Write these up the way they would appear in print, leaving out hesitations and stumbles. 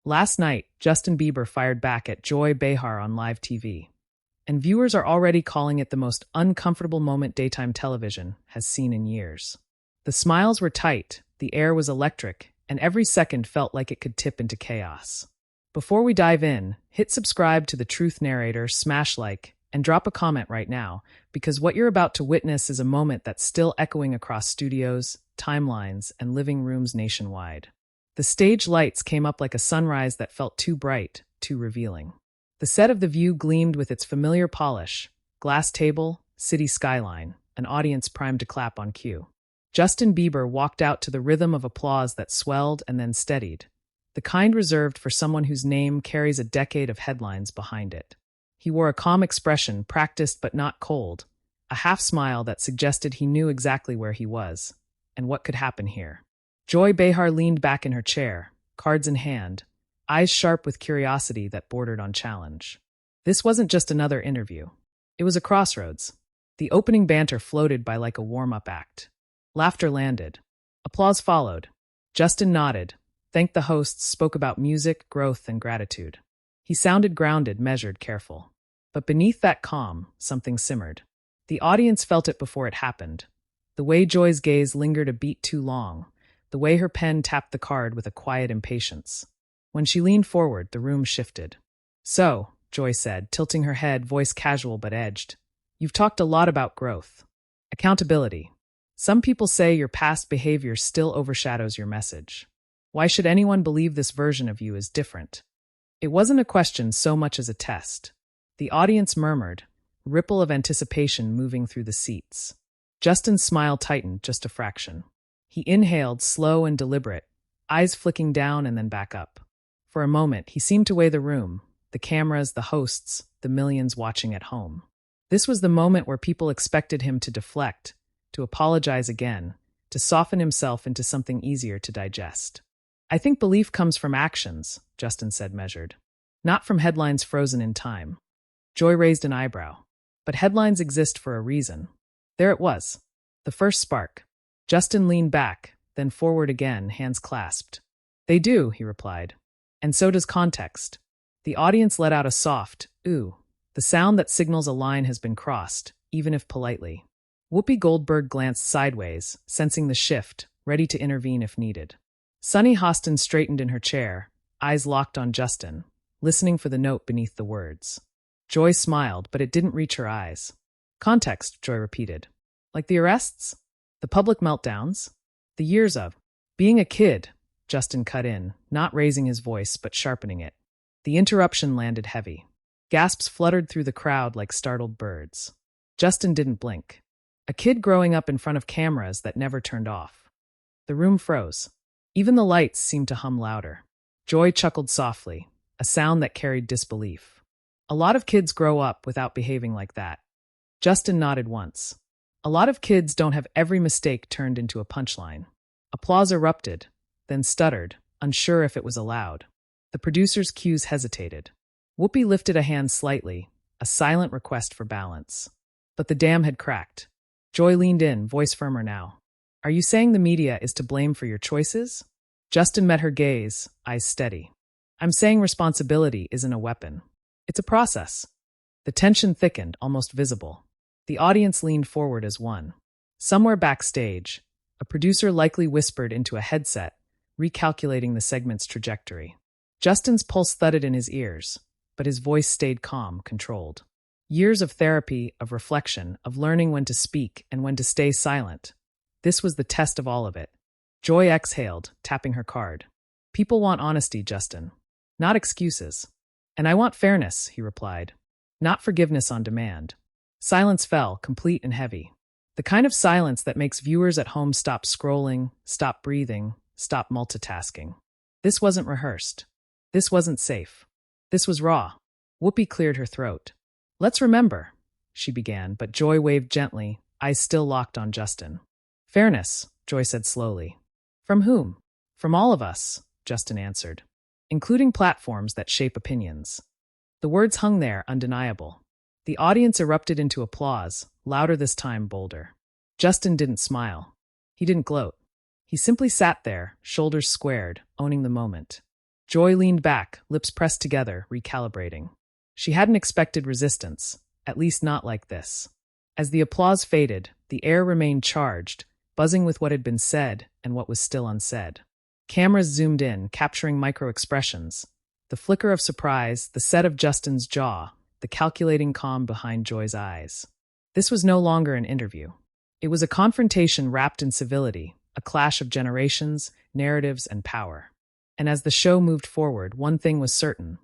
Last night, Justin Bieber fired back at Joy Behar on live TV. And viewers are already calling it the most uncomfortable moment daytime television has seen in years. The smiles were tight, the air was electric, and every second felt like it could tip into chaos. Before we dive in, hit subscribe to The Truth Narrator, smash like, and drop a comment right now, because what you're about to witness is a moment that's still echoing across studios, timelines, and living rooms nationwide. The stage lights came up like a sunrise that felt too bright, too revealing. The set of The View gleamed with its familiar polish, glass table, city skyline, an audience primed to clap on cue. Justin Bieber walked out to the rhythm of applause that swelled and then steadied, the kind reserved for someone whose name carries a decade of headlines behind it. He wore a calm expression, practiced but not cold, a half-smile that suggested he knew exactly where he was, and what could happen here. Joy Behar leaned back in her chair, cards in hand, eyes sharp with curiosity that bordered on challenge. This wasn't just another interview. It was a crossroads. The opening banter floated by like a warm-up act. Laughter landed. Applause followed. Justin nodded, thanked the hosts, spoke about music, growth, and gratitude. He sounded grounded, measured, careful. But beneath that calm, something simmered. The audience felt it before it happened. The way Joy's gaze lingered a beat too long, the way her pen tapped the card with a quiet impatience. When she leaned forward, the room shifted. "So," Joy said, tilting her head, voice casual but edged, "you've talked a lot about growth. Accountability. Some people say your past behavior still overshadows your message. Why should anyone believe this version of you is different?" It wasn't a question so much as a test. The audience murmured, ripple of anticipation moving through the seats. Justin's smile tightened just a fraction. He inhaled, slow and deliberate, eyes flicking down and then back up. For a moment, he seemed to weigh the room, the cameras, the hosts, the millions watching at home. This was the moment where people expected him to deflect, to apologize again, to soften himself into something easier to digest. "I think belief comes from actions," Justin said, measured. "Not from headlines frozen in time." Joy raised an eyebrow. "But headlines exist for a reason." There it was. The first spark. Justin leaned back, then forward again, hands clasped. "They do," he replied. "And so does context." The audience let out a soft, ooh, the sound that signals a line has been crossed, even if politely. Whoopi Goldberg glanced sideways, sensing the shift, ready to intervene if needed. Sunny Hostin straightened in her chair, eyes locked on Justin, listening for the note beneath the words. Joy smiled, but it didn't reach her eyes. "Context," Joy repeated. "Like the arrests? The public meltdowns? The years of being a kid," Justin cut in, not raising his voice but sharpening it. The interruption landed heavy. Gasps fluttered through the crowd like startled birds. Justin didn't blink. A kid growing up in front of cameras that never turned off. The room froze. Even the lights seemed to hum louder. Joy chuckled softly, a sound that carried disbelief. "A lot of kids grow up without behaving like that." Justin nodded once. "A lot of kids don't have every mistake turned into a punchline." Applause erupted, then stuttered, unsure if it was allowed. The producer's cues hesitated. Whoopi lifted a hand slightly, a silent request for balance. But the dam had cracked. Joy leaned in, voice firmer now. "Are you saying the media is to blame for your choices?" Justin met her gaze, eyes steady. "I'm saying responsibility isn't a weapon. It's a process." The tension thickened, almost visible. The audience leaned forward as one. Somewhere backstage, a producer likely whispered into a headset, recalculating the segment's trajectory. Justin's pulse thudded in his ears, but his voice stayed calm, controlled. Years of therapy, of reflection, of learning when to speak and when to stay silent. This was the test of all of it. Joy exhaled, tapping her card. "People want honesty, Justin. Not excuses." "And I want fairness," he replied. "Not forgiveness on demand." Silence fell, complete and heavy. The kind of silence that makes viewers at home stop scrolling, stop breathing, stop multitasking. This wasn't rehearsed. This wasn't safe. This was raw. Whoopi cleared her throat. "Let's remember," she began, but Joy waved gently, eyes still locked on Justin. "Fairness," Joy said slowly. "From whom?" "From all of us," Justin answered, "including platforms that shape opinions." The words hung there, undeniable. The audience erupted into applause, louder this time, bolder. Justin didn't smile. He didn't gloat. He simply sat there, shoulders squared, owning the moment. Joy leaned back, lips pressed together, recalibrating. She hadn't expected resistance, at least not like this. As the applause faded, the air remained charged, buzzing with what had been said and what was still unsaid. Cameras zoomed in, capturing micro-expressions. The flicker of surprise, the set of Justin's jaw, the calculating calm behind Joy's eyes. This was no longer an interview. It was a confrontation wrapped in civility, a clash of generations, narratives, and power. And as the show moved forward, one thing was certain.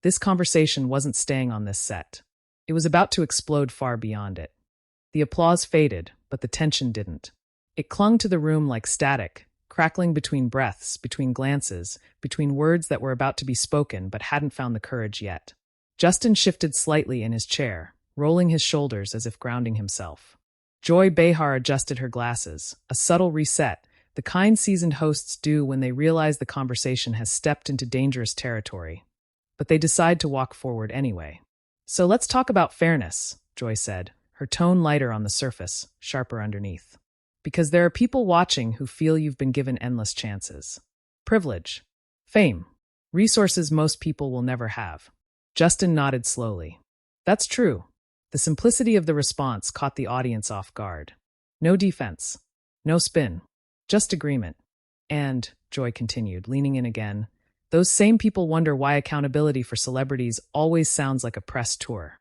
This conversation wasn't staying on this set. It was about to explode far beyond it. The applause faded, but the tension didn't. It clung to the room like static, crackling between breaths, between glances, between words that were about to be spoken but hadn't found the courage yet. Justin shifted slightly in his chair, rolling his shoulders as if grounding himself. Joy Behar adjusted her glasses, a subtle reset, the kind seasoned hosts do when they realize the conversation has stepped into dangerous territory. But they decide to walk forward anyway. "So let's talk about fairness," Joy said, her tone lighter on the surface, sharper underneath. "Because there are people watching who feel you've been given endless chances. Privilege. Fame. Resources most people will never have." Justin nodded slowly. "That's true." The simplicity of the response caught the audience off guard. No defense. No spin. Just agreement. And, Joy continued, leaning in again, those same people wonder why accountability for celebrities always sounds like a press tour.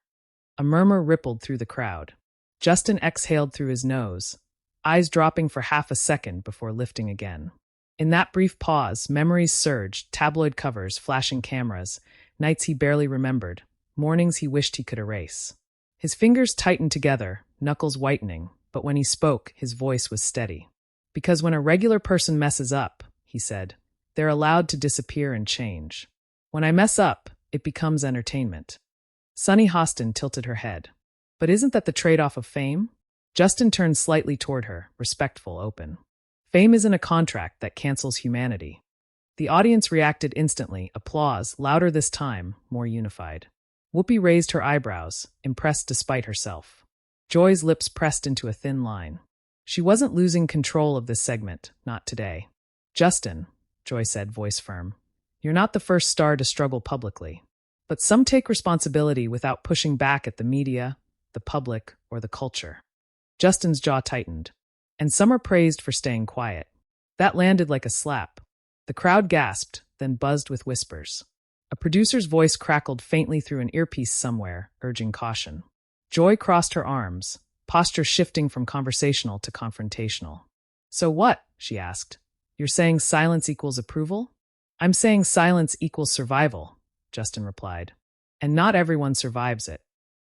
A murmur rippled through the crowd. Justin exhaled through his nose, eyes dropping for half a second before lifting again. In that brief pause, memories surged, tabloid covers, flashing cameras, nights he barely remembered, mornings he wished he could erase. His fingers tightened together, knuckles whitening, but when he spoke, his voice was steady. "Because when a regular person messes up," he said, "they're allowed to disappear and change. When I mess up, it becomes entertainment." Sunny Hostin tilted her head. "But isn't that the trade-off of fame?" Justin turned slightly toward her, respectful, open. "Fame isn't a contract that cancels humanity." The audience reacted instantly, applause, louder this time, more unified. Whoopi raised her eyebrows, impressed despite herself. Joy's lips pressed into a thin line. She wasn't losing control of this segment, not today. "Justin," Joy said, voice firm, "you're not the first star to struggle publicly. But some take responsibility without pushing back at the media, the public, or the culture." Justin's jaw tightened. "And some are praised for staying quiet." That landed like a slap. The crowd gasped, then buzzed with whispers. A producer's voice crackled faintly through an earpiece somewhere, urging caution. Joy crossed her arms, posture shifting from conversational to confrontational. "So what?" she asked. "You're saying silence equals approval?" "I'm saying silence equals survival," Justin replied. "And not everyone survives it."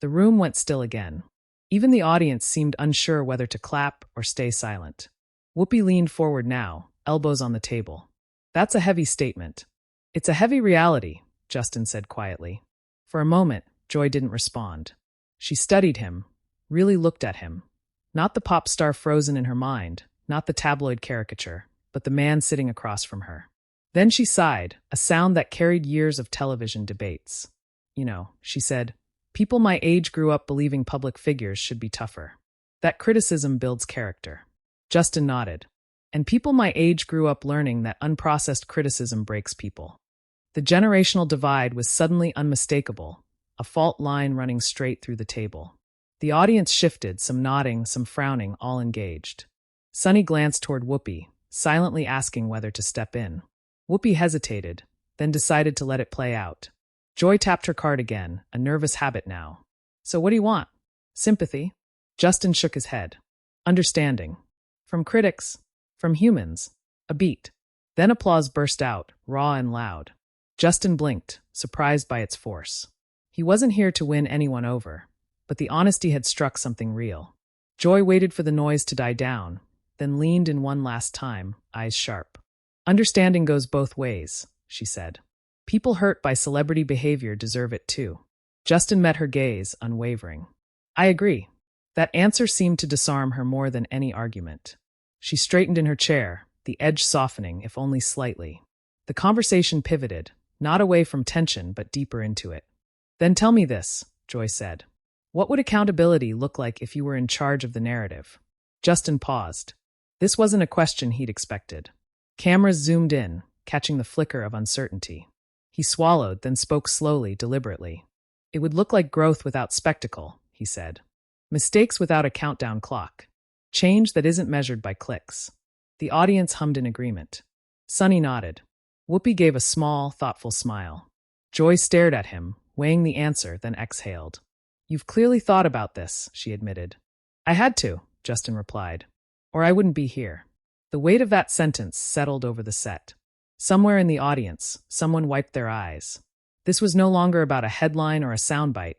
The room went still again. Even the audience seemed unsure whether to clap or stay silent. Whoopi leaned forward now, elbows on the table. "That's a heavy statement." "It's a heavy reality," Justin said quietly. For a moment, Joy didn't respond. She studied him, really looked at him. Not the pop star frozen in her mind, not the tabloid caricature, but the man sitting across from her. Then she sighed, a sound that carried years of television debates. "You know," she said, "people my age grew up believing public figures should be tougher. That criticism builds character." Justin nodded. "And people my age grew up learning that unprocessed criticism breaks people." The generational divide was suddenly unmistakable, a fault line running straight through the table. The audience shifted, some nodding, some frowning, all engaged. Sunny glanced toward Whoopi, silently asking whether to step in. Whoopi hesitated, then decided to let it play out. Joy tapped her card again, a nervous habit now. "So what do you want?" "Sympathy?" Justin shook his head. "Understanding. From critics. From humans. A beat." Then applause burst out, raw and loud. Justin blinked, surprised by its force. He wasn't here to win anyone over, but the honesty had struck something real. Joy waited for the noise to die down, then leaned in one last time, eyes sharp. "Understanding goes both ways," she said. "People hurt by celebrity behavior deserve it too." Justin met her gaze, unwavering. "I agree." That answer seemed to disarm her more than any argument. She straightened in her chair, the edge softening, if only slightly. The conversation pivoted, not away from tension, but deeper into it. "Then tell me this," Joy said. "What would accountability look like if you were in charge of the narrative?" Justin paused. This wasn't a question he'd expected. Cameras zoomed in, catching the flicker of uncertainty. He swallowed, then spoke slowly, deliberately. It would look like growth without spectacle, he said. Mistakes without a countdown clock. Change that isn't measured by clicks. The audience hummed in agreement. Sonny nodded. Whoopi gave a small, thoughtful smile. Joy stared at him, weighing the answer, then exhaled. You've clearly thought about this, she admitted. I had to, Justin replied. Or I wouldn't be here. The weight of that sentence settled over the set. Somewhere in the audience, someone wiped their eyes. This was no longer about a headline or a soundbite.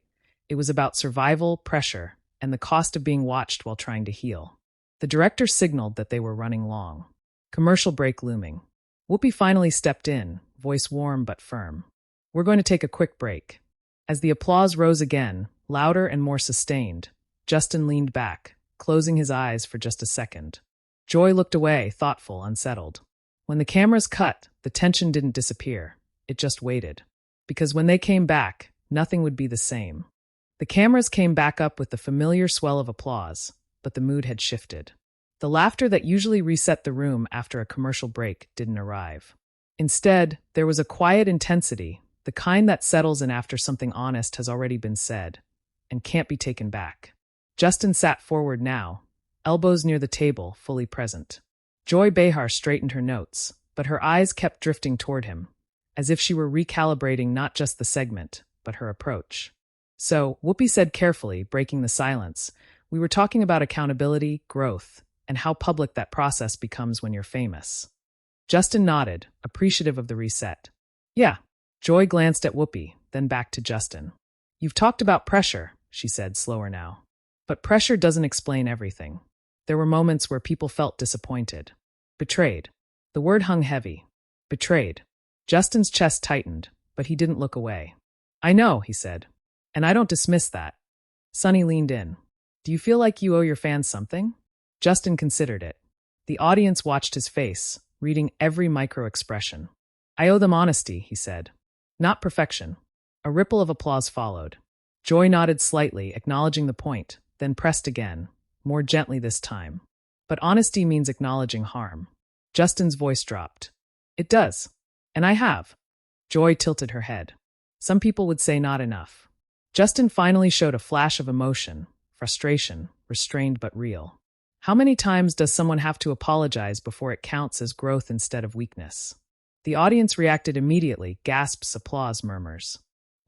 It was about survival, pressure, and the cost of being watched while trying to heal. The director signaled that they were running long. Commercial break looming. Whoopi finally stepped in, voice warm but firm. We're going to take a quick break. As the applause rose again, louder and more sustained, Justin leaned back, closing his eyes for just a second. Joy looked away, thoughtful, unsettled. When the cameras cut, the tension didn't disappear. It just waited. Because when they came back, nothing would be the same. The cameras came back up with the familiar swell of applause, but the mood had shifted. The laughter that usually reset the room after a commercial break didn't arrive. Instead, there was a quiet intensity, the kind that settles in after something honest has already been said, and can't be taken back. Justin sat forward now, elbows near the table, fully present. Joy Behar straightened her notes, but her eyes kept drifting toward him, as if she were recalibrating not just the segment, but her approach. So, Whoopi said carefully, breaking the silence, we were talking about accountability, growth, and how public that process becomes when you're famous. Justin nodded, appreciative of the reset. Yeah. Joy glanced at Whoopi, then back to Justin. You've talked about pressure, she said, slower now. But pressure doesn't explain everything. There were moments where people felt disappointed. Betrayed. The word hung heavy. Betrayed. Justin's chest tightened, but he didn't look away. I know, he said. And I don't dismiss that. Sonny leaned in. Do you feel like you owe your fans something? Justin considered it. The audience watched his face, reading every micro-expression. I owe them honesty, he said. Not perfection. A ripple of applause followed. Joy nodded slightly, acknowledging the point, then pressed again, more gently this time. But honesty means acknowledging harm. Justin's voice dropped. It does. And I have. Joy tilted her head. Some people would say not enough. Justin finally showed a flash of emotion, frustration, restrained but real. How many times does someone have to apologize before it counts as growth instead of weakness? The audience reacted immediately, gasps, applause, murmurs.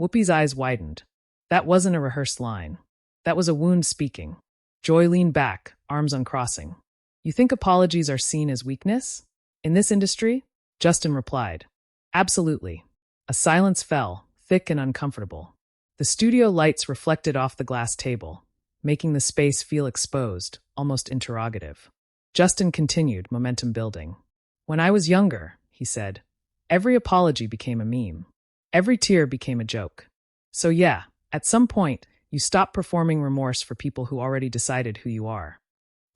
Whoopi's eyes widened. That wasn't a rehearsed line. That was a wound speaking. Joy leaned back, arms uncrossing. You think apologies are seen as weakness? In this industry? Justin replied. Absolutely. A silence fell, thick and uncomfortable. The studio lights reflected off the glass table, making the space feel exposed, almost interrogative. Justin continued, momentum building. When I was younger, he said, every apology became a meme. Every tear became a joke. So yeah, at some point, you stop performing remorse for people who already decided who you are.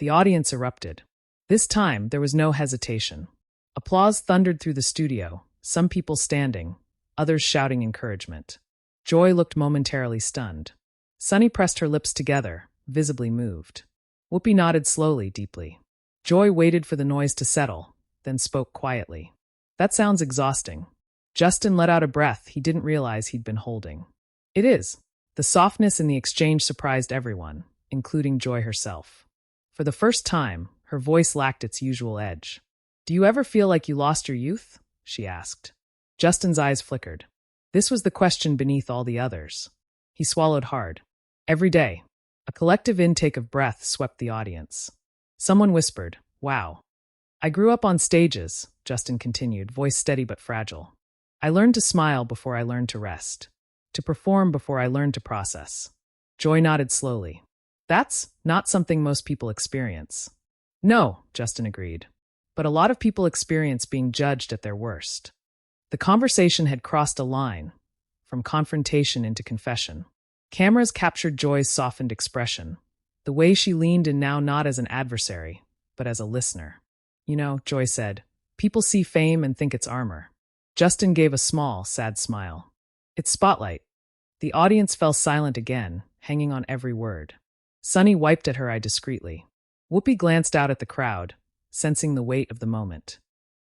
The audience erupted. This time, there was no hesitation. Applause thundered through the studio, some people standing, others shouting encouragement. Joy looked momentarily stunned. Sonny pressed her lips together, visibly moved. Whoopi nodded slowly, deeply. Joy waited for the noise to settle, then spoke quietly. That sounds exhausting. Justin let out a breath he didn't realize he'd been holding. It is. The softness in the exchange surprised everyone, including Joy herself. For the first time, her voice lacked its usual edge. Do you ever feel like you lost your youth? She asked. Justin's eyes flickered. This was the question beneath all the others. He swallowed hard. Every day. A collective intake of breath swept the audience. Someone whispered, wow. I grew up on stages, Justin continued, voice steady but fragile. I learned to smile before I learned to rest. To perform before I learned to process. Joy nodded slowly. That's not something most people experience. No, Justin agreed. But a lot of people experience being judged at their worst. The conversation had crossed a line, from confrontation into confession. Cameras captured Joy's softened expression, the way she leaned in now not as an adversary, but as a listener. You know, Joy said, people see fame and think it's armor. Justin gave a small, sad smile. It's spotlight. The audience fell silent again, hanging on every word. Sonny wiped at her eye discreetly. Whoopi glanced out at the crowd, sensing the weight of the moment.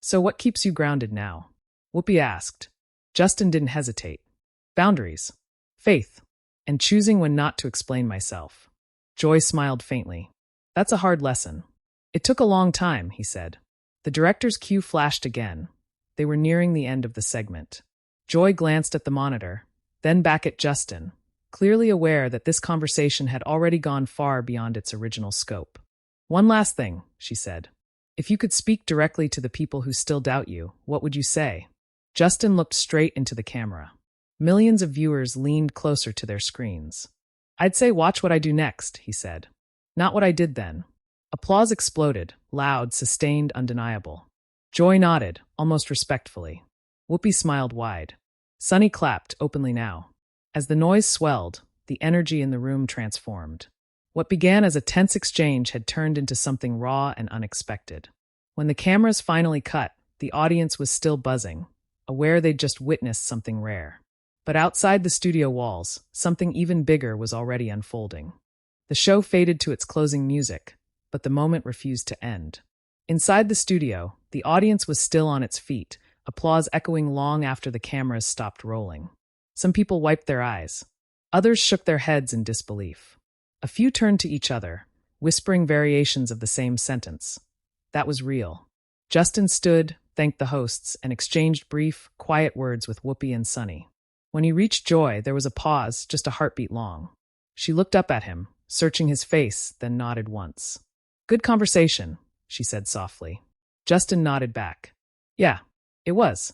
So what keeps you grounded now? Whoopi asked. Justin didn't hesitate. Boundaries. Faith. And choosing when not to explain myself. Joy smiled faintly. That's a hard lesson. It took a long time, he said. The director's cue flashed again. They were nearing the end of the segment. Joy glanced at the monitor, then back at Justin, clearly aware that this conversation had already gone far beyond its original scope. One last thing, she said. If you could speak directly to the people who still doubt you, what would you say? Justin looked straight into the camera. Millions of viewers leaned closer to their screens. I'd say watch what I do next, he said. Not what I did then. Applause exploded, loud, sustained, undeniable. Joy nodded, almost respectfully. Whoopi smiled wide. Sunny clapped, openly now. As the noise swelled, the energy in the room transformed. What began as a tense exchange had turned into something raw and unexpected. When the cameras finally cut, the audience was still buzzing, aware they'd just witnessed something rare. But outside the studio walls, something even bigger was already unfolding. The show faded to its closing music, but the moment refused to end. Inside the studio, the audience was still on its feet, applause echoing long after the cameras stopped rolling. Some people wiped their eyes. Others shook their heads in disbelief. A few turned to each other, whispering variations of the same sentence. That was real. Justin stood, thanked the hosts, and exchanged brief, quiet words with Whoopi and Sunny. When he reached Joy, there was a pause, just a heartbeat long. She looked up at him, searching his face, then nodded once. Good conversation, she said softly. Justin nodded back. Yeah, it was.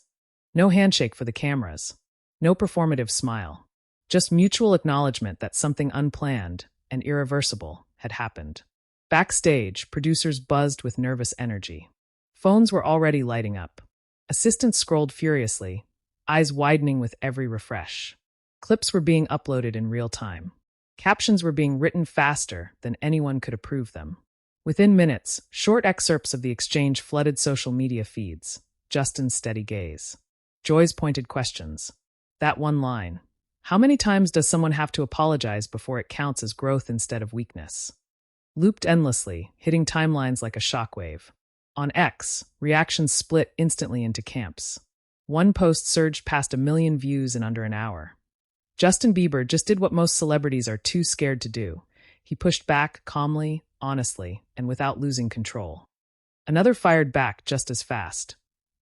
No handshake for the cameras. No performative smile. Just mutual acknowledgement that something unplanned and irreversible had happened. Backstage, producers buzzed with nervous energy. Phones were already lighting up. Assistants scrolled furiously, eyes widening with every refresh. Clips were being uploaded in real time. Captions were being written faster than anyone could approve them. Within minutes, short excerpts of the exchange flooded social media feeds. Justin's steady gaze. Joy's pointed questions. That one line. How many times does someone have to apologize before it counts as growth instead of weakness? Looped endlessly, hitting timelines like a shockwave. On X, reactions split instantly into camps. One post surged past 1 million views in under an hour. Justin Bieber just did what most celebrities are too scared to do. He pushed back calmly, honestly, and without losing control. Another fired back just as fast.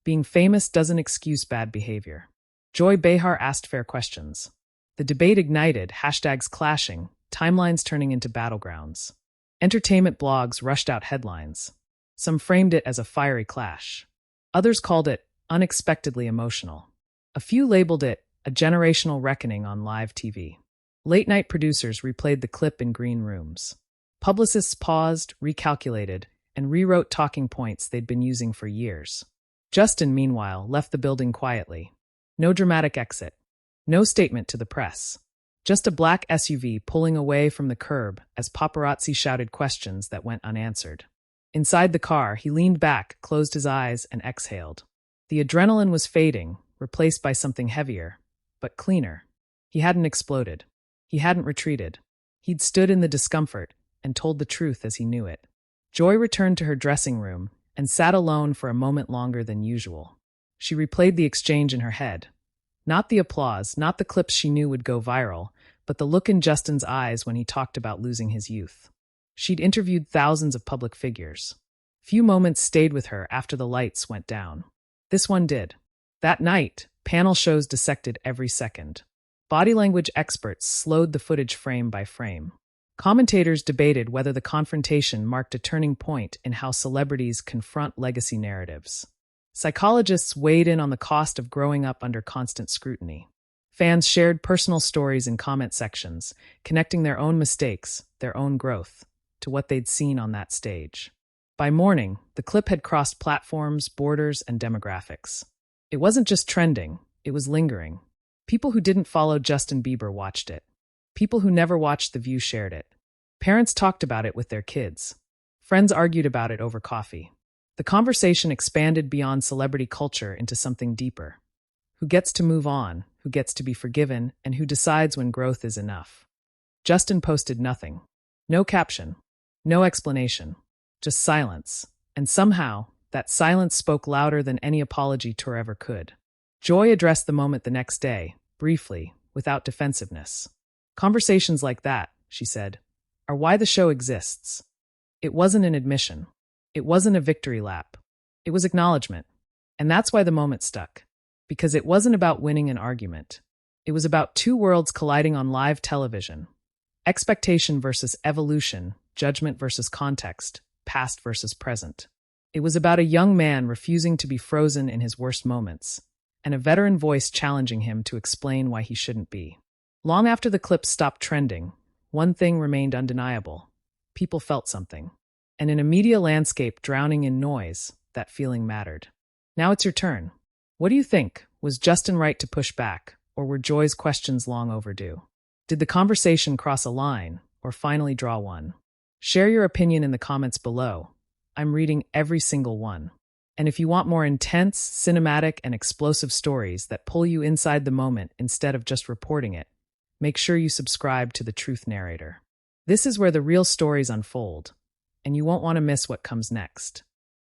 Being famous doesn't excuse bad behavior. Joy Behar asked fair questions. The debate ignited, hashtags clashing, timelines turning into battlegrounds. Entertainment blogs rushed out headlines. Some framed it as a fiery clash. Others called it unexpectedly emotional. A few labeled it a generational reckoning on live TV. Late-night producers replayed the clip in green rooms. Publicists paused, recalculated, and rewrote talking points they'd been using for years. Justin, meanwhile, left the building quietly. No dramatic exit. No statement to the press. Just a black SUV pulling away from the curb as paparazzi shouted questions that went unanswered. Inside the car, he leaned back, closed his eyes, and exhaled. The adrenaline was fading, replaced by something heavier, but cleaner. He hadn't exploded. He hadn't retreated. He'd stood in the discomfort and told the truth as he knew it. Joy returned to her dressing room and sat alone for a moment longer than usual. She replayed the exchange in her head. Not the applause, not the clips she knew would go viral, but the look in Justin's eyes when he talked about losing his youth. She'd interviewed thousands of public figures. Few moments stayed with her after the lights went down. This one did. That night, panel shows dissected every second. Body language experts slowed the footage frame by frame. Commentators debated whether the confrontation marked a turning point in how celebrities confront legacy narratives. Psychologists weighed in on the cost of growing up under constant scrutiny. Fans shared personal stories in comment sections, connecting their own mistakes, their own growth, to what they'd seen on that stage. By morning, the clip had crossed platforms, borders, and demographics. It wasn't just trending, it was lingering. People who didn't follow Justin Bieber watched it. People who never watched The View shared it. Parents talked about it with their kids. Friends argued about it over coffee. The conversation expanded beyond celebrity culture into something deeper. Who gets to move on, who gets to be forgiven, and who decides when growth is enough? Justin posted nothing. No caption. No explanation. Just silence. And somehow, That silence spoke louder than any apology tour ever could. Joy addressed the moment the next day, briefly, without defensiveness. Conversations like that, she said, are why the show exists. It wasn't an admission. It wasn't a victory lap. It was acknowledgement. And that's why the moment stuck. Because it wasn't about winning an argument. It was about two worlds colliding on live television. Expectation versus evolution, judgment versus context, past versus present. It was about a young man refusing to be frozen in his worst moments, and a veteran voice challenging him to explain why he shouldn't be. Long after the clip stopped trending, one thing remained undeniable. People felt something. And in a media landscape drowning in noise, that feeling mattered. Now it's your turn. What do you think? Was Justin right to push back, or were Joy's questions long overdue? Did the conversation cross a line, or finally draw one? Share your opinion in the comments below. I'm reading every single one. And if you want more intense, cinematic, and explosive stories that pull you inside the moment instead of just reporting it, make sure you subscribe to The Truth Narrator. This is where the real stories unfold, and you won't want to miss what comes next.